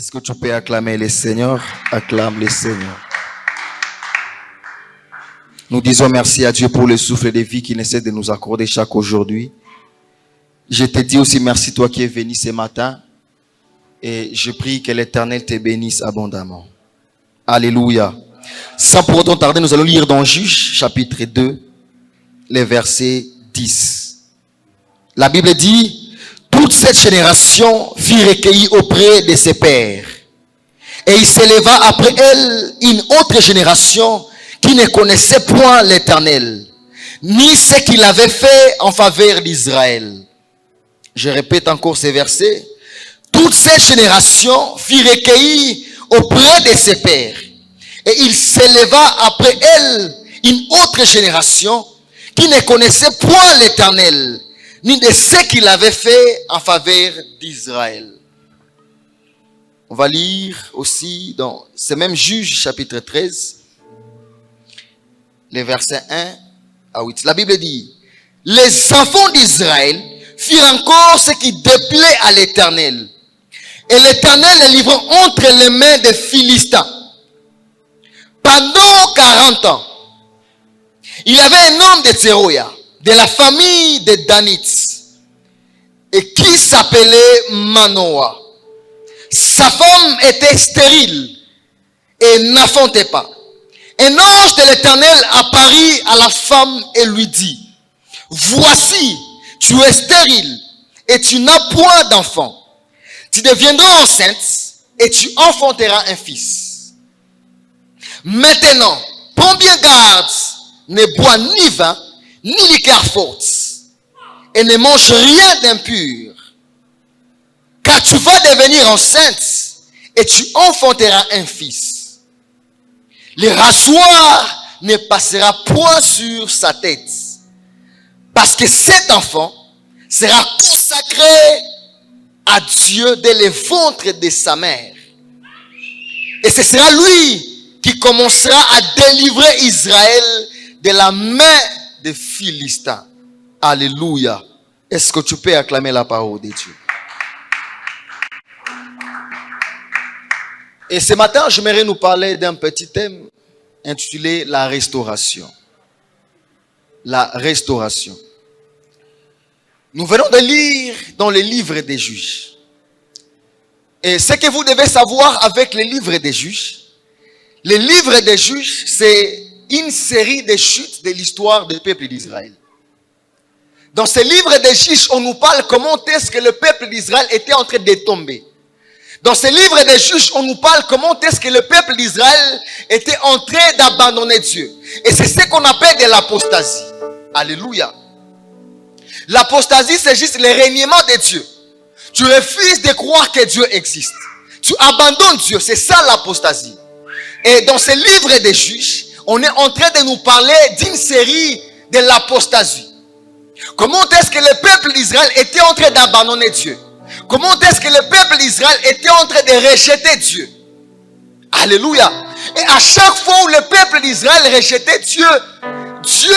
Est-ce que tu peux acclamer le Seigneur? Acclame le Seigneur. Nous disons merci à Dieu pour le souffle de vie qu'il essaie de nous accorder chaque aujourd'hui. Je te dis aussi merci toi qui es venu ce matin. Et je prie que l'Éternel te bénisse abondamment. Alléluia. Sans pour autant tarder, nous allons lire dans Juges, chapitre 2, les versets 10. La Bible dit, toute cette génération fut recueillie auprès de ses pères. Et il s'éleva après elle une autre génération qui ne connaissait point l'Éternel, ni ce qu'il avait fait en faveur d'Israël. Je répète encore ces versets. Toute cette génération fut recueillie auprès de ses pères. Et il s'éleva après elle une autre génération qui ne connaissait point l'Éternel, ni de ce qu'il avait fait en faveur d'Israël. On va lire aussi dans ce même Juge, chapitre 13, les versets 1 à 8. La Bible dit, les enfants d'Israël firent encore ce qui déplaît à l'Éternel. Et l'Éternel les livra entre les mains des Philistins. Pendant 40 ans, il y avait un homme de Tséroïa, de la famille de Danites, et qui s'appelait Manoah. Sa femme était stérile et n'enfantait pas. Un ange de l'Éternel apparut à la femme et lui dit, voici, tu es stérile et tu n'as point d'enfant. Tu deviendras enceinte et tu enfanteras un fils. Maintenant, prends bien garde, ne bois ni vin, ni liqueur forte, et ne mange rien d'impur, car tu vas devenir enceinte et tu enfanteras un fils. Le rasoir ne passera point sur sa tête, parce que cet enfant sera consacré à Dieu dès le ventre de sa mère. Et ce sera lui qui commencera à délivrer Israël de la main des Philistins. Alléluia. Est-ce que tu peux acclamer la parole de Dieu? Et ce matin, j'aimerais nous parler d'un petit thème intitulé la restauration. La restauration. Nous venons de lire dans le livre des Juges. Et ce que vous devez savoir avec le livre des Juges, le livre des Juges, c'est une série de chutes de l'histoire du peuple d'Israël. Dans ce livre des Juges, on nous parle comment est-ce que le peuple d'Israël était en train de tomber. Dans ce livre des Juges, on nous parle comment est-ce que le peuple d'Israël était en train d'abandonner Dieu. Et c'est ce qu'on appelle de l'apostasie. Alléluia. L'apostasie, c'est juste le reniement de Dieu. Tu refuses de croire que Dieu existe. Tu abandonnes Dieu. C'est ça l'apostasie. Et dans ce livre des Juges, on est en train de nous parler d'une série de l'apostasie. Comment est-ce que le peuple d'Israël était en train d'abandonner Dieu? Comment est-ce que le peuple d'Israël était en train de rejeter Dieu? Alléluia. Et à chaque fois où le peuple d'Israël rejetait Dieu, Dieu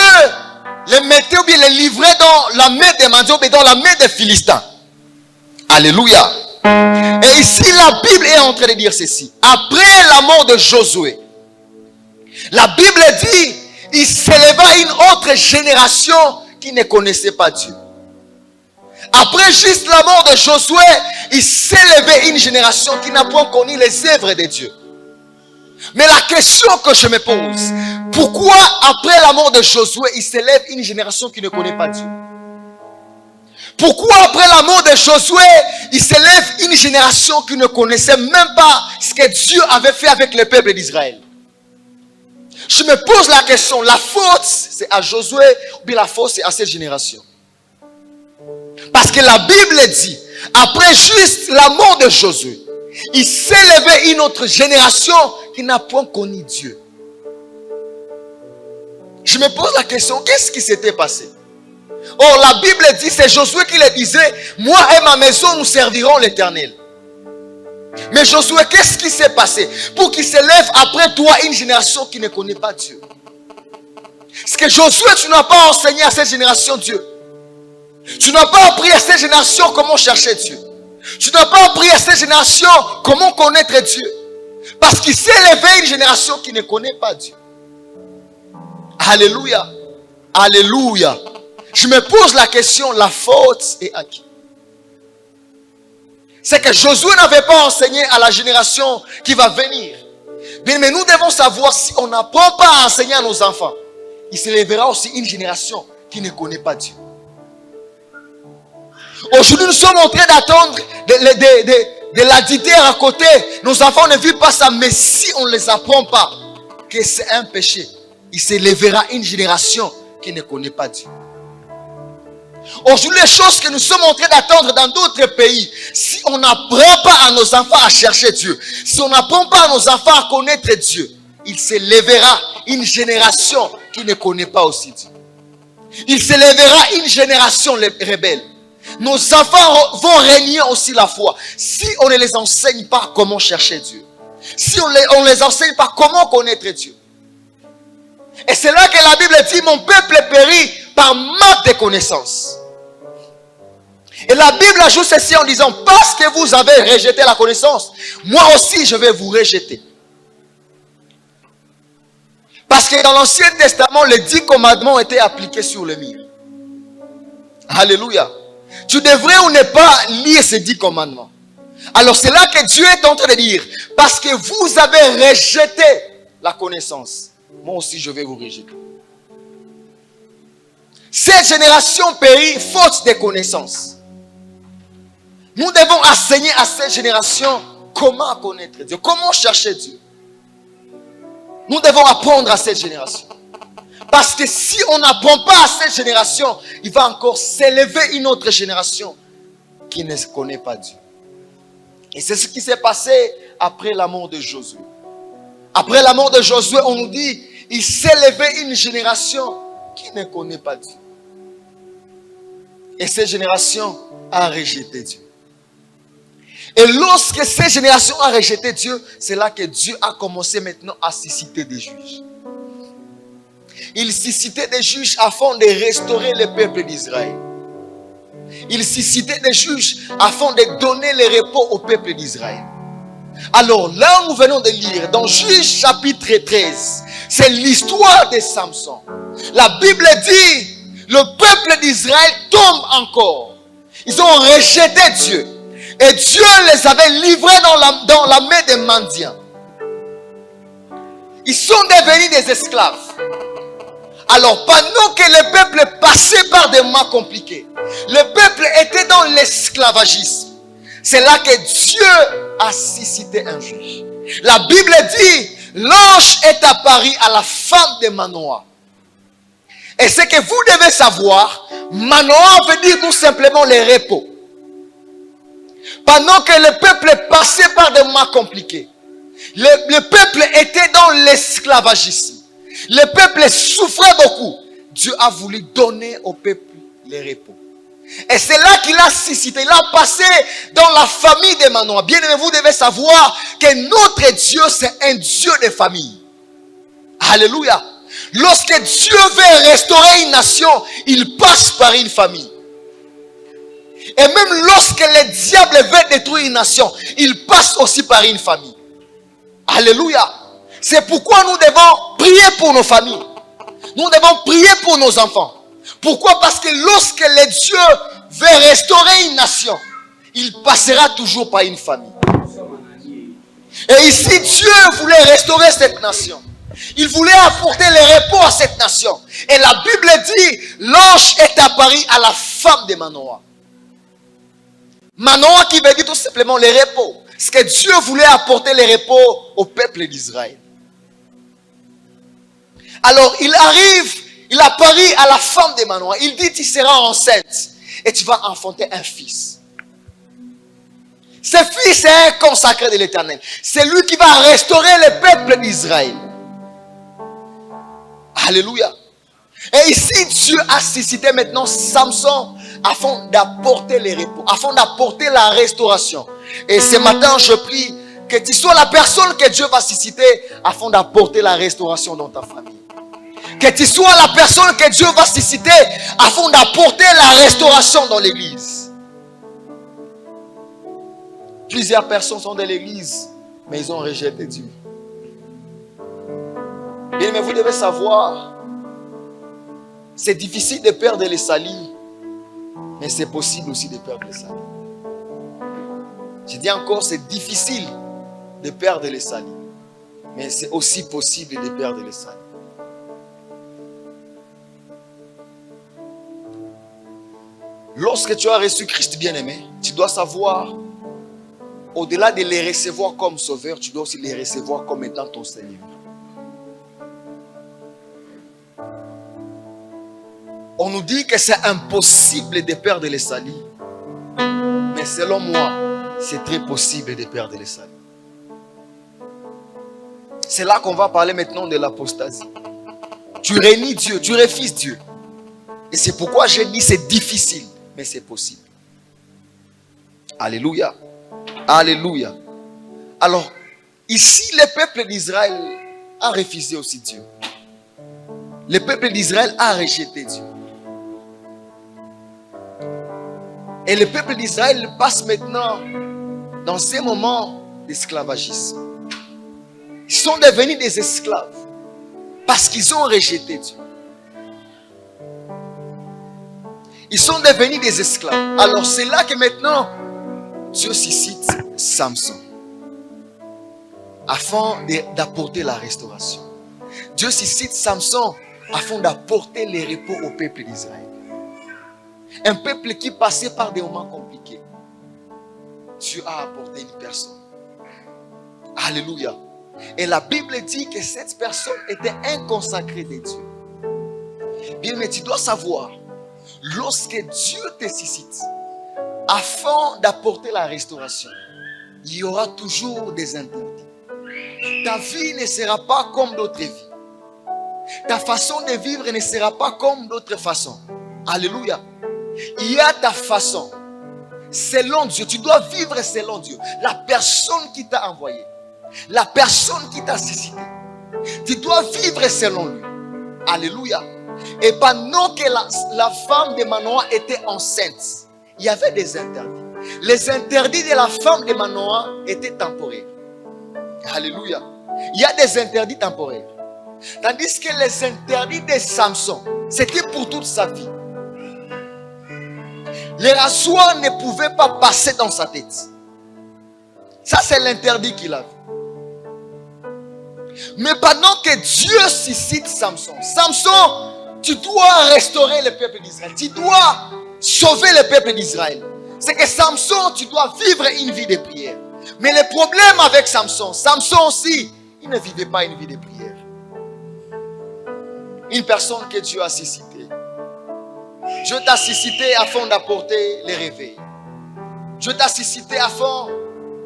le mettait ou bien le livrait dans la main des mendiants ou bien dans la main des Philistins. Alléluia. Et ici la Bible est en train de dire ceci. Après la mort de Josué, la Bible dit, il s'éleva une autre génération qui ne connaissait pas Dieu. Après juste la mort de Josué, il s'élevait une génération qui n'a pas connu les œuvres de Dieu. Mais la question que je me pose, pourquoi après la mort de Josué, il s'élève une génération qui ne connaît pas Dieu? Pourquoi après la mort de Josué, il s'élève une génération qui ne connaissait même pas ce que Dieu avait fait avec le peuple d'Israël? Je me pose la question, la faute c'est à Josué ou bien la faute c'est à cette génération? Parce que la Bible dit, après juste la mort de Josué, il s'élevait une autre génération qui n'a point connu Dieu. Je me pose la question, qu'est-ce qui s'était passé? Or, la Bible dit, c'est Josué qui le disait, moi et ma maison, nous servirons l'Éternel. Mais Josué, qu'est-ce qui s'est passé pour qu'il s'élève après toi une génération qui ne connaît pas Dieu? Parce que Josué, tu n'as pas enseigné à cette génération Dieu. Tu n'as pas appris à cette génération comment chercher Dieu. Tu ne dois pas prier à cette génération comment connaître Dieu. Parce qu'il s'est élevé une génération qui ne connaît pas Dieu. Alléluia. Alléluia. Je me pose la question, la faute est à qui? C'est que Josué n'avait pas enseigné à la génération qui va venir. Bien, mais nous devons savoir, si on n'apprend pas à enseigner à nos enfants, il se lèvera aussi une génération qui ne connaît pas Dieu. Aujourd'hui, nous sommes en train d'attendre de l'adultère à côté. Nos enfants ne vivent pas ça, mais si on ne les apprend pas que c'est un péché, il se lèvera une génération qui ne connaît pas Dieu. Aujourd'hui, les choses que nous sommes en train d'attendre dans d'autres pays, si on n'apprend pas à nos enfants à chercher Dieu, si on n'apprend pas à nos enfants à connaître Dieu, il se lèvera une génération qui ne connaît pas aussi Dieu. Il se lèvera une génération rebelle. Nos enfants vont régner aussi la foi. Si on ne les enseigne pas comment chercher Dieu. Si on ne les enseigne pas comment connaître Dieu. Et c'est là que la Bible dit, mon peuple périt par manque de connaissance. Et la Bible ajoute ceci en disant, parce que vous avez rejeté la connaissance, moi aussi je vais vous rejeter. Parce que dans l'Ancien Testament, les 10 commandements étaient appliqués sur le mur. Alléluia. Tu devrais ou ne pas lire ces 10 commandements. Alors c'est là que Dieu est en train de dire, parce que vous avez rejeté la connaissance, moi aussi je vais vous rejeter. Cette génération périt faute de connaissance. Nous devons enseigner à cette génération comment connaître Dieu, comment chercher Dieu. Nous devons apprendre à cette génération. Parce que si on n'apprend pas à cette génération, il va encore s'élever une autre génération qui ne connaît pas Dieu. Et c'est ce qui s'est passé après la mort de Josué. Après la mort de Josué, on nous dit, il s'est élevé une génération qui ne connaît pas Dieu. Et cette génération a rejeté Dieu. Et lorsque cette génération a rejeté Dieu, c'est là que Dieu a commencé maintenant à susciter des juges. Il suscitait des juges afin de restaurer le peuple d'Israël. Il suscitait des juges afin de donner le repos au peuple d'Israël. Alors là, nous venons de lire dans Juges chapitre 13, c'est l'histoire de Samson. La Bible dit, le peuple d'Israël tombe encore. Ils ont rejeté Dieu. Et Dieu les avait livrés dans la main des mendiants. Ils sont devenus des esclaves. Alors pendant que le peuple passait par des moments compliqués, le peuple était dans l'esclavagisme. C'est là que Dieu a suscité un juge. La Bible dit, l'ange est apparu à la femme de Manoah. Et ce que vous devez savoir, Manoah veut dire tout simplement le repos. Pendant que le peuple passait par des moments compliqués, le peuple était dans l'esclavagisme. Le peuple souffrait beaucoup. Dieu a voulu donner au peuple le repos. Et c'est là qu'il a suscité. Il a passé dans la famille de Manoah. Bien aimé, vous devez savoir que notre Dieu, c'est un Dieu de famille. Alléluia. Lorsque Dieu veut restaurer une nation, il passe par une famille. Et même lorsque le diable veut détruire une nation, il passe aussi par une famille. Alléluia. C'est pourquoi nous devons prier pour nos familles. Nous devons prier pour nos enfants. Pourquoi? Parce que lorsque le Dieu veut restaurer une nation, il passera toujours par une famille. Et ici, Dieu voulait restaurer cette nation. Il voulait apporter le repos à cette nation. Et la Bible dit, l'ange est apparu à la femme de Manoah. Manoah qui veut dire tout simplement le repos. C'est que Dieu voulait apporter le repos au peuple d'Israël. Alors il apparaît à la femme de Manoah. Il dit, tu seras enceinte et tu vas enfanter un fils. Ce fils est un consacré de l'Éternel. C'est lui qui va restaurer le peuple d'Israël. Alléluia. Et ici, Dieu a suscité maintenant Samson afin d'apporter le repos, afin d'apporter la restauration. Et ce matin, je prie que tu sois la personne que Dieu va susciter afin d'apporter la restauration dans ta famille. Que tu sois la personne que Dieu va susciter afin d'apporter la restauration dans l'église. Plusieurs personnes sont dans l'église, mais ils ont rejeté Dieu. Bien, mais vous devez savoir, c'est difficile de perdre les salis, mais c'est possible aussi de perdre les salis. Je dis encore, c'est difficile de perdre les salis, mais c'est aussi possible de perdre les salis. Lorsque tu as reçu Christ bien-aimé, tu dois savoir, au-delà de les recevoir comme sauveur, tu dois aussi les recevoir comme étant ton Seigneur. On nous dit que c'est impossible de perdre les salis, mais selon moi, c'est très possible de perdre les salis. C'est là qu'on va parler maintenant de l'apostasie. Tu rénies Dieu, tu refuses Dieu. Et c'est pourquoi j'ai dit c'est difficile, mais c'est possible. Alléluia. Alléluia. Alors, ici, le peuple d'Israël a refusé aussi Dieu. Le peuple d'Israël a rejeté Dieu. Et le peuple d'Israël passe maintenant dans ces moments d'esclavagisme. Ils sont devenus des esclaves parce qu'ils ont rejeté Dieu. Ils sont devenus des esclaves. Alors c'est là que maintenant Dieu suscite Samson afin d'apporter la restauration. Dieu suscite Samson afin d'apporter le repos au peuple d'Israël. Un peuple qui passait par des moments compliqués. Dieu a apporté une personne. Alléluia. Et la Bible dit que cette personne était un consacré de Dieu. Bien, mais tu dois savoir, lorsque Dieu te suscite, afin d'apporter la restauration, il y aura toujours des interdits. Ta vie ne sera pas comme d'autres vies. Ta façon de vivre ne sera pas comme d'autres façons. Alléluia. Il y a ta façon. Selon Dieu. Tu dois vivre selon Dieu. La personne qui t'a envoyé. La personne qui t'a suscité. Tu dois vivre selon lui. Alléluia. Et pendant que la femme de Manoah était enceinte, il y avait des interdits. Les interdits de la femme de Manoah étaient temporaires. Alléluia. Il y a des interdits temporaires. Tandis que les interdits de Samson, c'était pour toute sa vie. Les rasoirs ne pouvaient pas passer dans sa tête. Ça, c'est l'interdit qu'il avait. Mais pendant que Dieu suscite Samson, Samson, tu dois restaurer le peuple d'Israël. Tu dois sauver le peuple d'Israël. C'est que Samson, tu dois vivre une vie de prière. Mais le problème avec Samson aussi, il ne vivait pas une vie de prière. Une personne que Dieu a suscitée. Dieu t'a suscité afin d'apporter les réveils. Dieu t'a suscité afin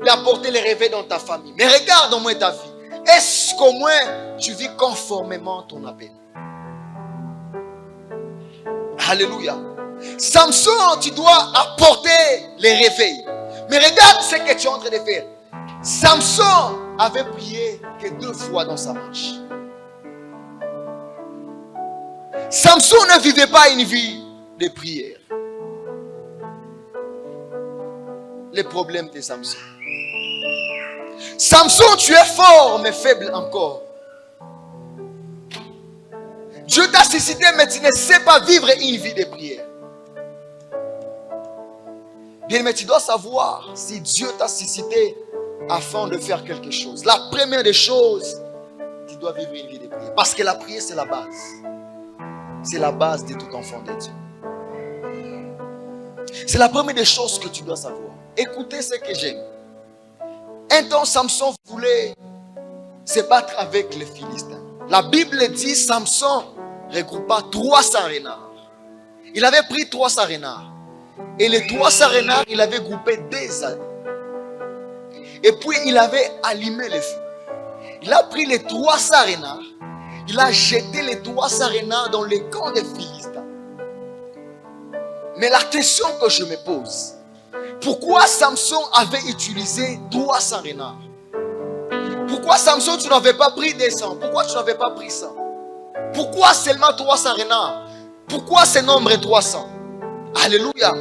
d'apporter les réveils dans ta famille. Mais regarde au moins ta vie. Est-ce qu'au moins tu vis conformément à ton appel? Alléluia. Samson, tu dois apporter les réveils. Mais regarde ce que tu es en train de faire. Samson avait prié que 2 fois dans sa marche. Samson ne vivait pas une vie de prière. Les problèmes de Samson. Samson, tu es fort mais faible encore. Dieu t'a suscité mais tu ne sais pas vivre une vie de prière. Bien, mais tu dois savoir si Dieu t'a suscité afin de faire quelque chose. La première des choses, tu dois vivre une vie de prière. Parce que la prière, c'est la base. C'est la base de tout enfant de Dieu. C'est la première des choses que tu dois savoir. Écoutez ce que j'aime. Un temps, Samson voulait se battre avec les Philistins. La Bible dit Samson regroupa 300 renards. Il avait pris 300 renards. Et les 300 renards, il avait groupé des années. Et puis, il avait allumé le feu. Il a pris les 300 renards. Il a jeté les 300 renards dans les camps des Philistins. Mais la question que je me pose, pourquoi Samson avait utilisé 300 renards? Pourquoi Samson, tu n'avais pas pris 200? Pourquoi tu n'avais pas pris 100? Pourquoi seulement 300 renards? Pourquoi ce nombre 300? Alléluia.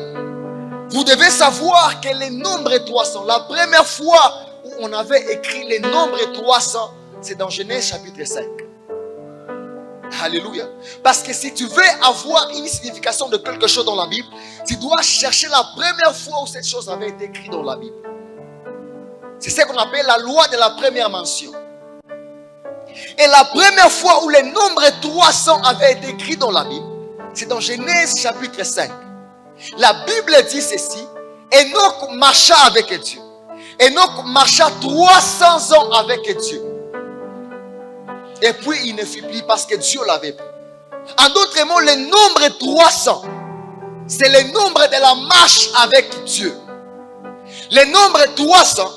Vous devez savoir que le nombre 300, la première fois où on avait écrit le nombre 300, c'est dans Genèse chapitre 5. Alléluia. Parce que si tu veux avoir une signification de quelque chose dans la Bible, tu dois chercher la première fois où cette chose avait été écrite dans la Bible. C'est ce qu'on appelle la loi de la première mention. Et la première fois où le nombre 300 avait été écrit dans la Bible, c'est dans Genèse chapitre 5. La Bible dit ceci: Enoch marcha avec Dieu. Enoch marcha 300 ans avec Dieu. Et puis il ne fit plus parce que Dieu l'avait pris. En d'autres mots, le nombre 300, c'est le nombre de la marche avec Dieu. Le nombre 300,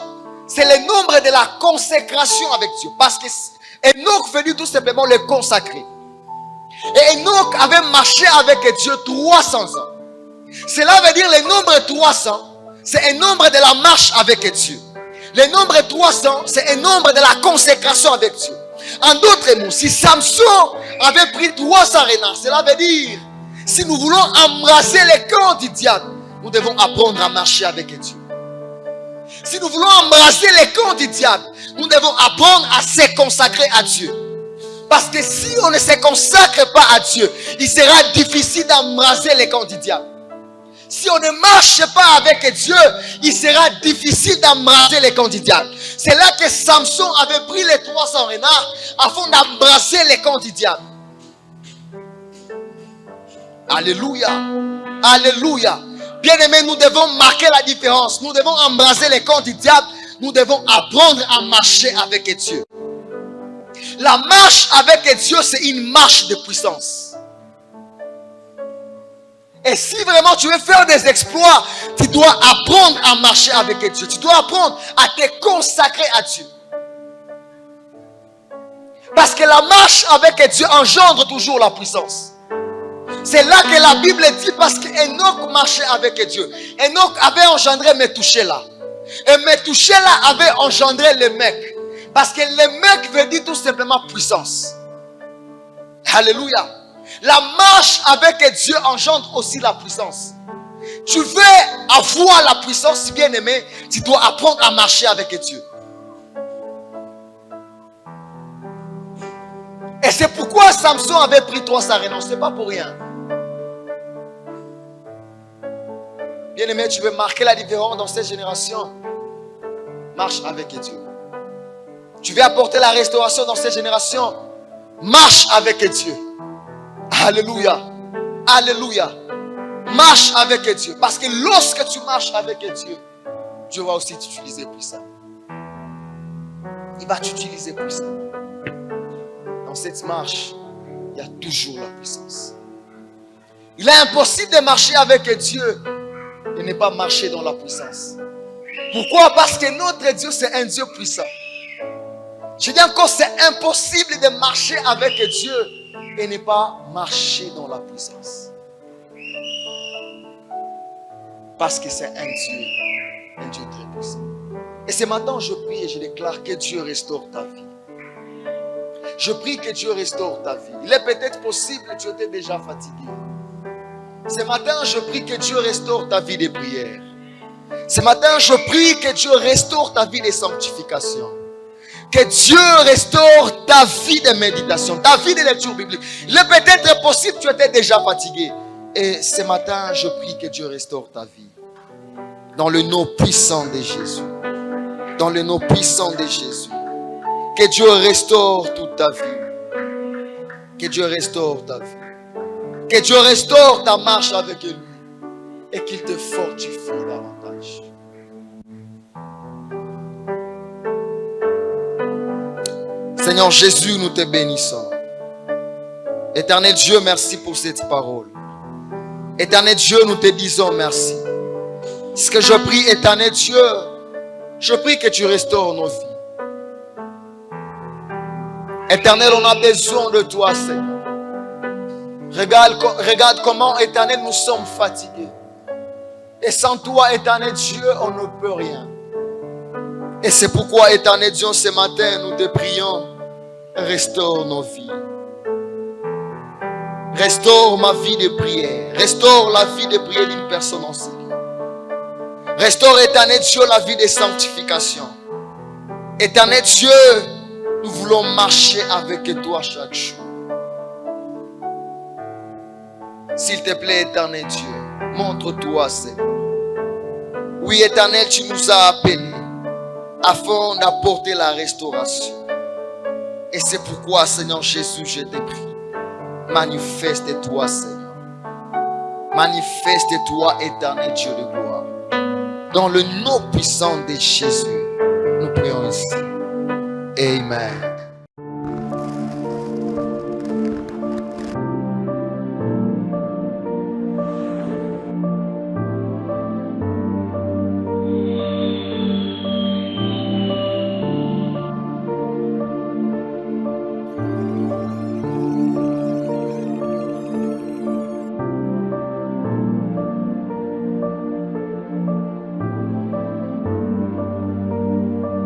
c'est le nombre de la consécration avec Dieu. Parce que Enoch veut dire tout simplement le consacrer. Et Enoch avait marché avec Dieu 300 ans. Cela veut dire le nombre 300, c'est un nombre de la marche avec Dieu. Le nombre 300, c'est un nombre de la consécration avec Dieu. En d'autres mots, si Samson avait pris 300 renards, cela veut dire, si nous voulons embrasser les camps du diable, nous devons apprendre à marcher avec Dieu. Si nous voulons embrasser les camps du diable, nous devons apprendre à se consacrer à Dieu. Parce que si on ne se consacre pas à Dieu, il sera difficile d'embrasser les camps du diable. Si on ne marche pas avec Dieu, il sera difficile d'embrasser les camps du diable. C'est là que Samson avait pris les 300 renards afin d'embrasser les camps du diable. Alléluia. Alléluia. Bien-aimés, nous devons marquer la différence. Nous devons embrasser les camps du diable. Nous devons apprendre à marcher avec Dieu. La marche avec Dieu, c'est une marche de puissance. Et si vraiment tu veux faire des exploits, tu dois apprendre à marcher avec Dieu. Tu dois apprendre à te consacrer à Dieu. Parce que la marche avec Dieu engendre toujours la puissance. C'est là que la Bible dit, parce qu'Enoch marchait avec Dieu. Enoch avait engendré Métouchéla. Et Métouchéla avait engendré le mec. Parce que le mec veut dire tout simplement puissance. Alléluia. La marche avec Dieu engendre aussi la puissance. Tu veux avoir la puissance, bien aimé, tu dois apprendre à marcher avec Dieu. Et c'est pourquoi Samson avait pris 300 renards. Ce n'est pas pour rien. Bien aimé, tu veux marquer la différence dans cette génération? Marche avec Dieu. Tu veux apporter la restauration dans cette génération? Marche avec Dieu. Alléluia. Alléluia. Marche avec Dieu. Parce que lorsque tu marches avec Dieu, Dieu va aussi t'utiliser pour ça. Il va t'utiliser pour ça. Dans cette marche, il y a toujours la puissance. Il est impossible de marcher avec Dieu et ne pas marcher dans la puissance. Pourquoi? Parce que notre Dieu, c'est un Dieu puissant. Je dis encore, c'est impossible de marcher avec Dieu et ne pas marcher dans la puissance. Parce que c'est un Dieu très puissant. Et ce matin, je prie et je déclare que Dieu restaure ta vie. Je prie que Dieu restaure ta vie. Il est peut-être possible que tu étais déjà fatigué. Ce matin, je prie que Dieu restaure ta vie de prière. Ce matin, je prie que Dieu restaure ta vie de sanctification. Que Dieu restaure ta vie de méditation, ta vie de lecture biblique. Il est peut-être possible que tu étais déjà fatigué. Et ce matin, je prie que Dieu restaure ta vie. Dans le nom puissant de Jésus. Dans le nom puissant de Jésus. Que Dieu restaure toute ta vie. Que Dieu restaure ta vie. Que Dieu restaure ta marche avec lui. Et qu'il te fortifie davantage. Seigneur Jésus, nous te bénissons. Éternel Dieu, merci pour cette parole. Éternel Dieu, nous te disons merci. Ce que je prie, éternel Dieu, je prie que tu restaures nos vies. Éternel, on a besoin de toi, Seigneur. Regarde comment, éternel, nous sommes fatigués. Et sans toi, éternel Dieu, on ne peut rien. Et c'est pourquoi, éternel Dieu, ce matin, nous te prions. Restaure nos vies. Restaure ma vie de prière. Restaure la vie de prière d'une personne en Seigneur. Restaure, éternel Dieu, la vie de sanctification. Éternel Dieu, nous voulons marcher avec toi chaque jour. S'il te plaît, éternel Dieu, montre-toi, Seigneur. Oui, éternel, tu nous as appelés afin d'apporter la restauration. Et c'est pourquoi, Seigneur Jésus, je te prie. Manifeste-toi, Seigneur. Manifeste-toi, éternel Dieu de gloire. Dans le nom puissant de Jésus, nous prions ici. Amen.